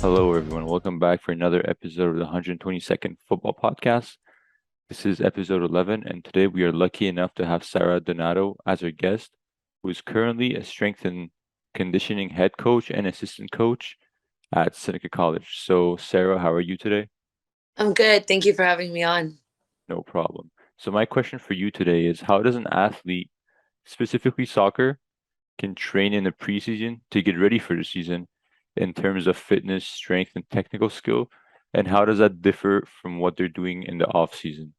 Hello, everyone. Welcome back for another episode of the 122nd Football Podcast. This is episode 11, and today we are lucky enough to have Sarah Donato as our guest, who is currently a strength and conditioning head coach and assistant coach at Seneca College. So, Sarah, how are you today? I'm good. Thank you for having me on. No problem. So, my question for you today is how does an athlete, specifically soccer, can train in the preseason to get ready for the season in terms of fitness, strength, and technical skill? And how does that differ from what they're doing in the off season?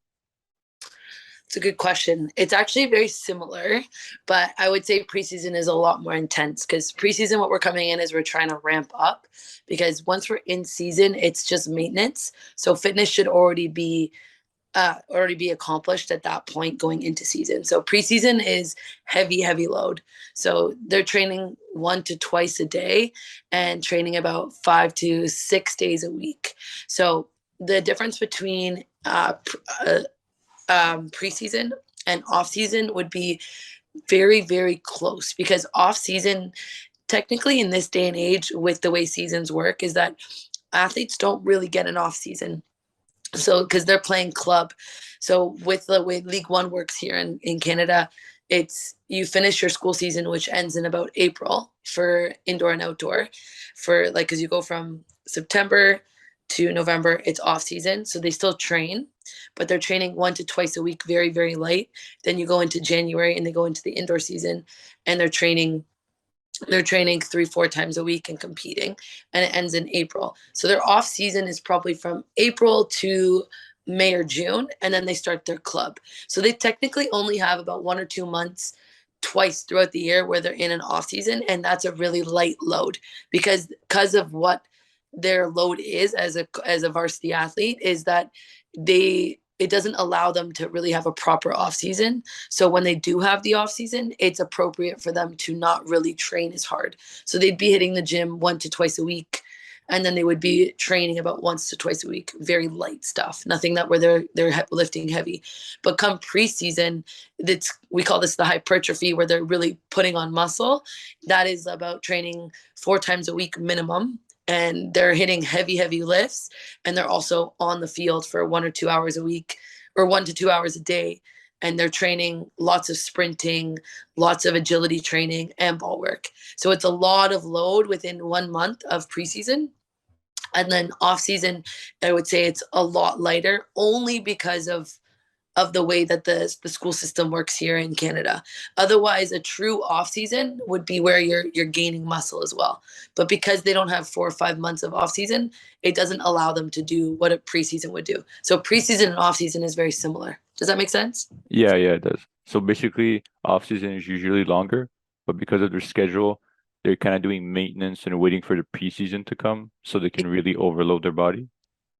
It's a good question. It's actually very similar, but I would say preseason is a lot more intense because preseason, what we're coming in is we're trying to ramp up because once we're in season, it's just maintenance. So fitness should already be accomplished at that point going into season. So preseason is heavy load. So they're training 1 to 2 times a day and training about 5 to 6 days a week. So the difference between preseason and off season would be very close because off season, technically in this day and age, with the way seasons work, is that athletes don't really get an off season. So because they're playing club. So with the way League One works here in Canada, it's you finish your school season, which ends in about April for indoor and outdoor, for like because you go from September to November, it's off season. So they still train, but they're training 1 to 2 times a week, very light. Then you go into January and they go into the indoor season, and they're training 3 4 times a week and competing, and it ends in April. So their off season is probably from April to May or June, and then they start their club. So they technically only have about 1 or 2 months twice throughout the year where they're in an off season, and that's a really light load because of what their load is as a varsity athlete, is that they it doesn't allow them to really have a proper off season. So when they do have the off season, it's appropriate for them to not really train as hard. So they'd be hitting the gym 1 to 2 times a week, and then they would be training about 1 to 2 times a week, very light stuff, nothing that where they're lifting heavy. But come preseason, we call this the hypertrophy, where they're really putting on muscle. That is about training 4 times a week minimum, and they're hitting heavy lifts, and they're also on the field for 1 or 2 hours a week, or 1 to 2 hours a day, and they're training lots of sprinting, lots of agility training, and ball work. So it's a lot of load within 1 month of preseason. And then off season, I would say it's a lot lighter, only because of the way that the school system works here in Canada. Otherwise, a true off season would be where you're gaining muscle as well. But because they don't have 4 or 5 months of off season, it doesn't allow them to do what a preseason would do. So preseason and off season is very similar. Does that make sense? Yeah, it does. So basically, off season is usually longer, but because of their schedule, they're kind of doing maintenance and waiting for the preseason to come so they can really overload their body.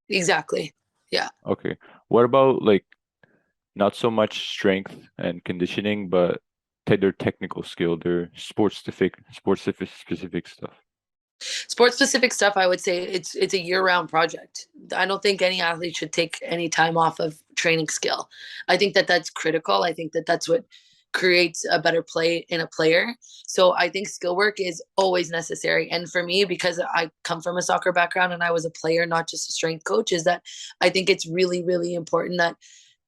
Exactly. Yeah. Okay. What about like not so much strength and conditioning, but their technical skill, their sports specific stuff? Sports specific stuff, I would say it's a year round project. I don't think any athlete should take any time off of training skill. I think that that's critical. I think that that's what creates a better play in a player. So I think skill work is always necessary. And for me, because I come from a soccer background and I was a player, not just a strength coach, is that I think it's really important that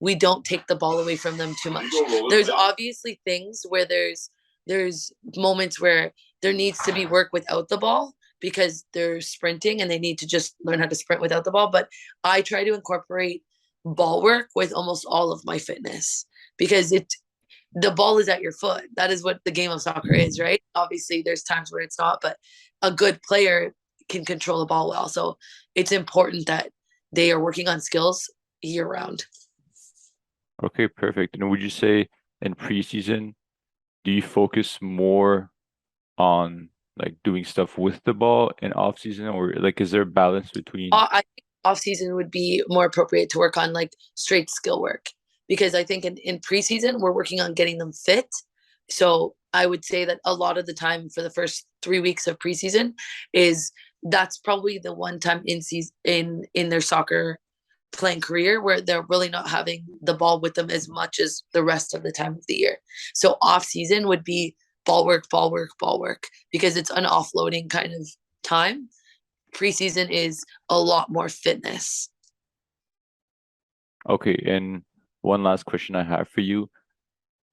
we don't take the ball away from them too much. There's obviously things where there's moments where there needs to be work without the ball because they're sprinting and they need to just learn how to sprint without the ball. But I try to incorporate ball work with almost all of my fitness because the ball is at your foot. That is what the game of soccer is, right? Obviously, there's times where it's not, but a good player can control the ball well. So it's important that they are working on skills year round. Okay, perfect. And would you say in preseason, do you focus more on like doing stuff with the ball in off season, or like is there a balance between? I think off season would be more appropriate to work on like straight skill work, because I think in preseason we're working on getting them fit. So I would say that a lot of the time for the first 3 weeks of preseason is that's probably the one time in season in their soccer playing career where they're really not having the ball with them as much as the rest of the time of the year. So off season would be ball work, because it's an offloading kind of time preseason is a lot more fitness. Okay, and one last question I have for you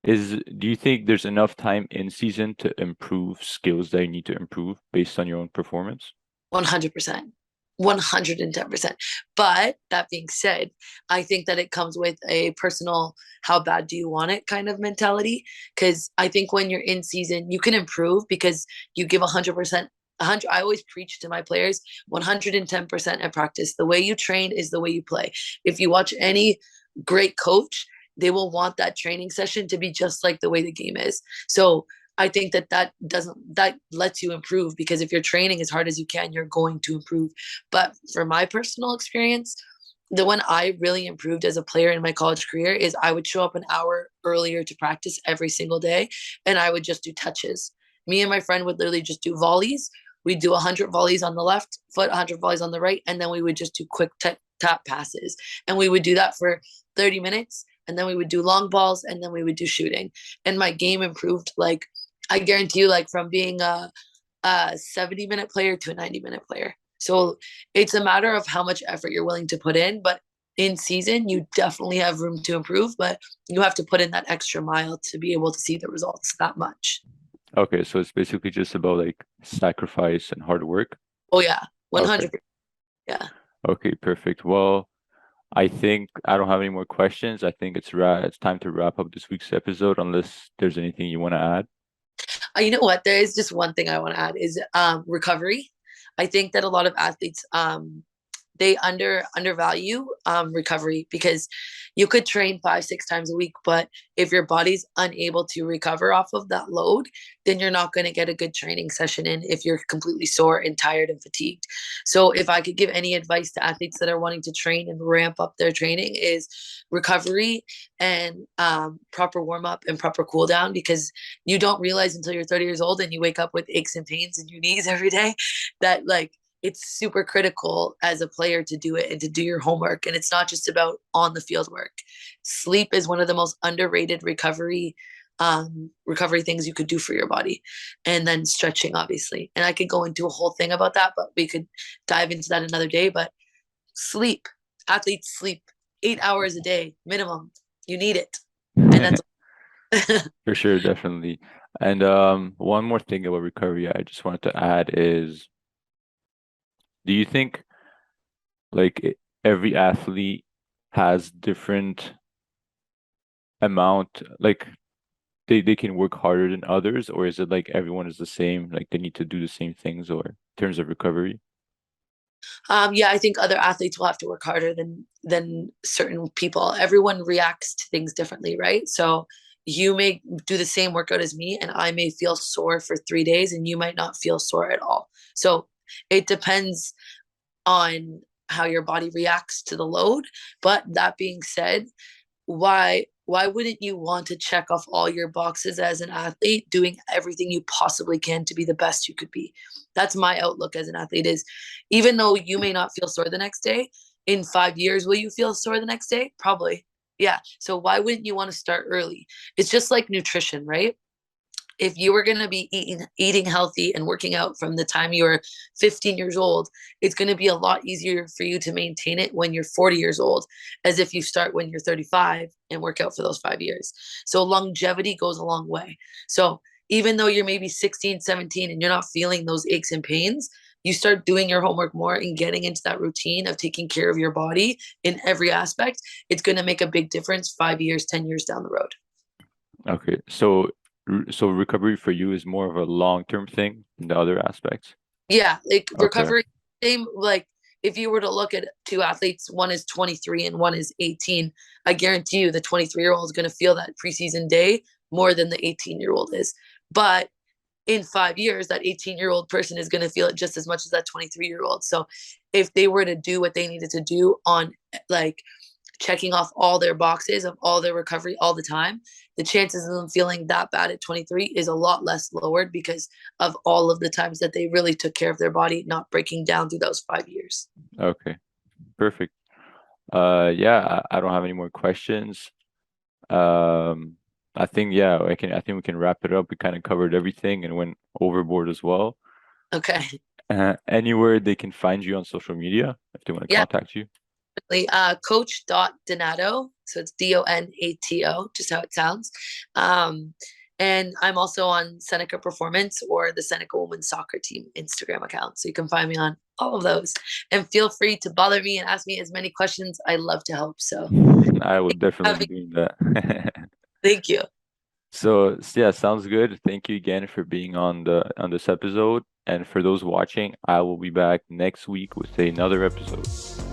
is, do you think there's enough time in season to improve skills that you need to improve based on your own performance? 100%. 110%. But that being said, I think that it comes with a personal, how bad do you want it kind of mentality. Because I think when you're in season, you can improve because you give 100%. 100, I always preach to my players 110% at practice. The way you train is the way you play. If you watch any great coach, they will want that training session to be just like the way the game is. So I think that lets you improve, because if you're training as hard as you can, you're going to improve. But for my personal experience, the one I really improved as a player in my college career is I would show up an hour earlier to practice every single day, and I would just do touches. Me and my friend would literally just do volleys. We'd do 100 volleys on the left foot, 100 volleys on the right, and then we would just do quick tap passes. And we would do that for 30 minutes, and then we would do long balls, and then we would do shooting. And my game improved, like, I guarantee you, like, from being a 70-minute player to a 90-minute player. So it's a matter of how much effort you're willing to put in. But in season, you definitely have room to improve, but you have to put in that extra mile to be able to see the results that much. Okay, so it's basically just about like sacrifice and hard work. Oh, yeah, Okay. 100%. Yeah. Okay, perfect. Well, I think I don't have any more questions. I think it's time to wrap up this week's episode, unless there's anything you want to add. You know what? There is just one thing I want to add is recovery. I think that a lot of athletes they undervalue recovery, because you could train 5-6 times a week, but if your body's unable to recover off of that load, then you're not going to get a good training session in if you're completely sore and tired and fatigued. So if I could give any advice to athletes that are wanting to train and ramp up their training, is recovery and proper warm up and proper cool down, because you don't realize until you're 30 years old and you wake up with aches and pains in your knees every day that, like, it's super critical as a player to do it and to do your homework. And it's not just about on the field work. Sleep is one of the most underrated recovery things you could do for your body. And then stretching, obviously. And I could go into a whole thing about that, but we could dive into that another day. But sleep, athletes sleep 8 hours a day minimum. You need it. And that's For sure, definitely. And one more thing about recovery I just wanted to add is, do you think like every athlete has different amount, like they can work harder than others, or is it like everyone is the same, like they need to do the same things, or in terms of recovery? Yeah, I think other athletes will have to work harder than certain people. Everyone reacts to things differently, right? So you may do the same workout as me, and I may feel sore for 3 days, and you might not feel sore at all. So it depends on how your body reacts to the load. But that being said, why wouldn't you want to check off all your boxes as an athlete, doing everything you possibly can to be the best you could be? That's my outlook as an athlete, is even though you may not feel sore the next day, in 5 years will you feel sore the next day? Probably. Yeah. So why wouldn't you want to start early? It's just like nutrition, right? If you were going to be eating healthy and working out from the time you were 15 years old, it's going to be a lot easier for you to maintain it when you're 40 years old, as if you start when you're 35 and work out for those 5 years. So longevity goes a long way. So even though you're maybe 16, 17 and you're not feeling those aches and pains, you start doing your homework more and getting into that routine of taking care of your body in every aspect. It's going to make a big difference 5 years, 10 years down the road. Okay, so recovery for you is more of a long-term thing than the other aspects. Yeah, like Okay. recovery, same, like if you were to look at two athletes, one is 23 and one is 18, I guarantee you the 23-year-old is going to feel that preseason day more than the 18-year-old is. But in 5 years, that 18-year-old person is going to feel it just as much as that 23-year-old. So if they were to do what they needed to do on, like, checking off all their boxes of all their recovery all the time, the chances of them feeling that bad at 23 is a lot less lowered, because of all of the times that they really took care of their body, not breaking down through those 5 years. Okay, perfect. Yeah, I don't have any more questions. I think, yeah, I think we can wrap it up. We kind of covered everything and went overboard as well. Okay. Anywhere they can find you on social media if they want to Yeah, contact you. coach.donato. So it's Donato, just how it sounds. Um, and I'm also on Seneca Performance or the Seneca Women's Soccer Team Instagram account. So you can find me on all of those. And feel free to bother me and ask me as many questions. I love to help. So I will definitely be having, doing that. thank you. So yeah, sounds good. Thank you again for being on this episode. And for those watching, I will be back next week with another episode.